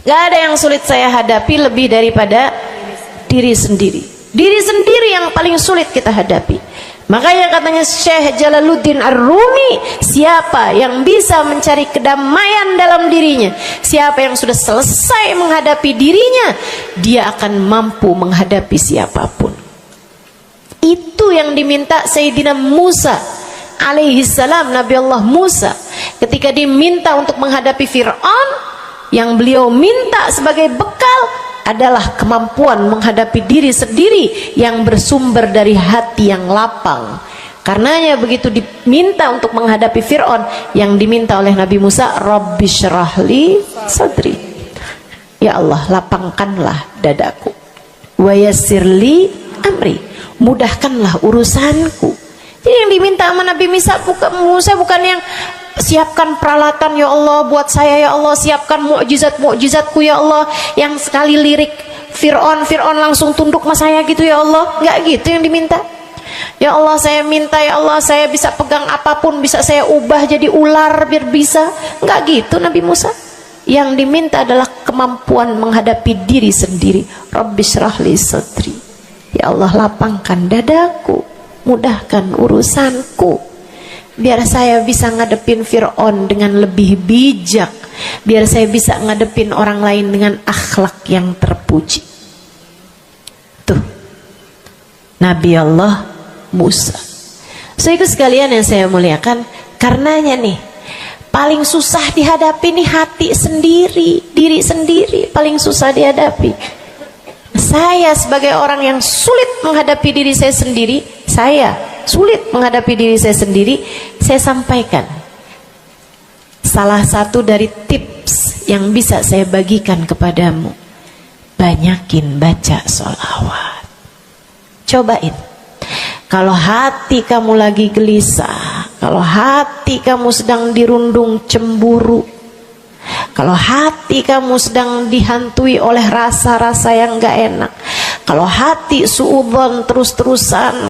Speaker 2: Gak ada yang sulit saya hadapi lebih daripada diri sendiri. Diri sendiri yang paling sulit kita hadapi. Makanya katanya Syekh Jalaluddin Ar-Rumi, siapa yang bisa mencari kedamaian dalam dirinya, siapa yang sudah selesai menghadapi dirinya, dia akan mampu menghadapi siapapun. Itu yang diminta Sayyidina Musa alaihi salam, Nabi Allah Musa, ketika diminta untuk menghadapi Fir'aun, yang beliau minta sebagai bekal adalah kemampuan menghadapi diri sendiri yang bersumber dari hati yang lapang. Karenanya begitu diminta untuk menghadapi Fir'aun, yang diminta oleh Nabi Musa, Rabbi syrahli sadri, ya Allah lapangkanlah dadaku, wa yassirli amri, mudahkanlah urusanku. Jadi yang diminta sama Nabi Musa bukan yang siapkan peralatan ya Allah buat saya, ya Allah siapkan mukjizat-mukjizatku ya Allah, yang sekali lirik Fir'aun langsung tunduk sama saya gitu ya Allah. Enggak gitu yang diminta. Ya Allah saya minta, ya Allah saya bisa pegang apapun, bisa saya ubah jadi ular biar bisa. Enggak gitu Nabi Musa. Yang diminta adalah kemampuan menghadapi diri sendiri. Rabbi syrahli sadri, ya Allah lapangkan dadaku, mudahkan urusanku, biar saya bisa ngadepin Fir'aun dengan lebih bijak, biar saya bisa ngadepin orang lain dengan akhlak yang terpuji. Tuh Nabi Allah Musa. Saudara sekalian yang saya muliakan, karenanya nih paling susah dihadapi nih hati sendiri, diri sendiri paling susah dihadapi. Saya sebagai orang yang sulit menghadapi diri saya sendiri, saya sampaikan salah satu dari tips yang bisa saya bagikan kepadamu: banyakin baca sholawat. Cobain. Kalau hati kamu lagi gelisah, kalau hati kamu sedang dirundung cemburu, kalau hati kamu sedang dihantui oleh rasa-rasa yang gak enak, kalau hati suudzon terus-terusan